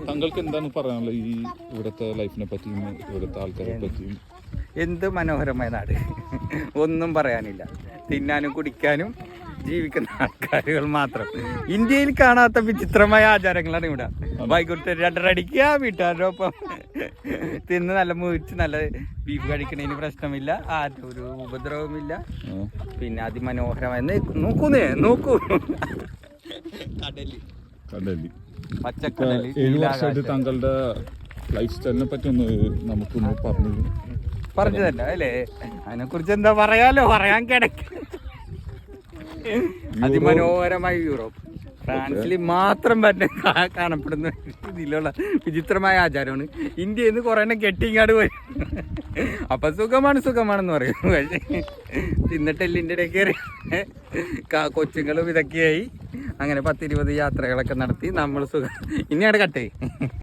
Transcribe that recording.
താങ്കൾക്ക് എന്താണ് പറയാനുള്ളത് ഈ ഇവിടുത്തെ ലൈഫിനെ പറ്റിയും ഇവിടുത്തെ ആൾക്കാരെ പറ്റിയും? എന്ത് മനോഹരമായ നാട്, ഒന്നും പറയാനില്ല. തിന്നാനും കുടിക്കാനും ജീവിക്കുന്ന ആൾക്കാരുകൾ മാത്രം. ഇന്ത്യയിൽ കാണാത്ത വിചിത്രമായ ആചാരങ്ങളാണ് ഇവിടെ. വൈകിട്ട് 2:30 അടിക്കുക, വീട്ടുകാരുടെ ഒപ്പം തിന്ന് നല്ല മുറിച്ച് നല്ല ബീഫ് കഴിക്കണതിന് പ്രശ്നമില്ല, ആരും ഒരു ഉപദ്രവമില്ല. പിന്നെ അതിമനോഹരമായ നോക്കൂ കടല് പച്ചക്കടല്. 7 വർഷമായിട്ട് താങ്കളുടെ ലൈഫ് സ്റ്റൈലിനെ പറ്റി നമുക്കൊന്ന് പറഞ്ഞു തന്നെ അല്ലേ? അതിനെ കുറിച്ച് എന്താ പറയാലോ, പറയാൻ കിടക്ക. അതിമനോഹരമായ യൂറോപ്പ്, ഫ്രാൻസിൽ മാത്രം തന്നെ കാണപ്പെടുന്ന ഇതിലുള്ള വിചിത്രമായ ആചാരമാണ്. ഇന്ത്യയിൽ നിന്ന് കുറേ എണ്ണം കെട്ടിങ്ങാട് പോയി. അപ്പൊ സുഖമാണെന്ന് പറയും. പക്ഷേ തിന്നിട്ടെല്ലിൻ്റെ ഇടയ്ക്ക് കൊച്ചുങ്ങളും ഇതൊക്കെയായി. അങ്ങനെ 10-20 യാത്രകളൊക്കെ നടത്തി നമ്മൾ സുഖം. ഇനിയാണ് കട്ടേ.